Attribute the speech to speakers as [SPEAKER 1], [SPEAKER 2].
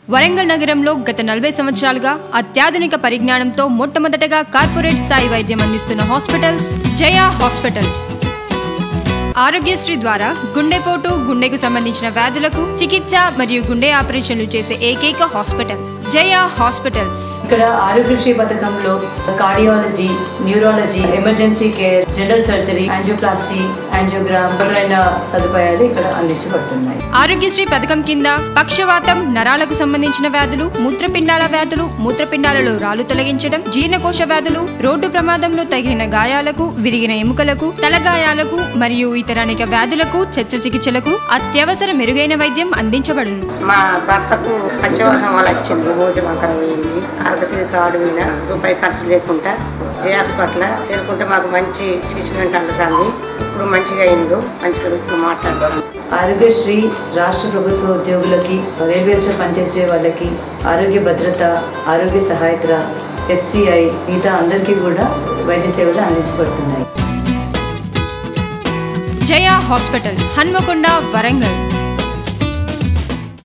[SPEAKER 1] వరంగల్ నగరంలో గత 40 సంవత్సరాలుగా అత్యాధునిక పరిజ్ఞానంతో మొట్టమొదటగా కార్పొరేట్ స్థాయి వైద్యం అందిస్తున్న హాస్పిటల్స్ జయ హాస్పిటల్. ఆరోగ్యశ్రీ ద్వారా గుండెపోటు, గుండెకు సంబంధించిన వ్యాధులకు చికిత్స మరియు గుండె ఆపరేషన్లు చేసే ఏకైక హాస్పిటల్ జయ హాస్పిటల్స్.
[SPEAKER 2] ఇక్కడ ఆరోగ్యశ్రీ పథకంలో cardiology, neurology, emergency care, general surgery, angioplasty, angiogram మొదలైన సదుపాయాలు ఇక్కడ అందించబడుతున్నాయి.
[SPEAKER 1] ఆరోగ్యశ్రీ పథకం కింద పక్షవాతం, నరాలకు సంబంధించిన వ్యాధులు, మూత్రపిండాల వ్యాధులు, మూత్రపిండాలలో రాళ్లు తొలగించడం, జీర్ణకోశ వ్యాధులు, రోడ్డు ప్రమాదంలో తగిలిన గాయాలకు, విరిగిన ఎముకలకు, తలగాయాలకు మరియు ఇతర అనేక వ్యాధులకు శస్త్రచికిత్సలకు అత్యవసర మెరుగైన వైద్యం అందించబడును.
[SPEAKER 3] మా భర్తకు పంచవాతం వల్ల వచ్చింది, భోజనం అయింది. ఆరోగ్యశ్రీ కార్డు మీద రూపాయి ఖర్చు లేకుండా జయ హాస్పిటల్ చేరుకుంటే మాకు మంచి ట్రీట్మెంట్ అందుతుంది. ఇప్పుడు మంచిగా అయిండు, మంచిగా మాట్లాడతాం.
[SPEAKER 2] ఆరోగ్యశ్రీ రాష్ట్ర ప్రభుత్వ ఉద్యోగులకి, రైల్వేస్లో పనిచేసే వాళ్ళకి ఆరోగ్య భద్రత, ఆరోగ్య సహాయత, FCI మిగతా అందరికీ కూడా వైద్య సేవలు అందించబడుతున్నాయి.
[SPEAKER 1] జయ హాస్పిటల్, హన్మకొండ, వరంగల్.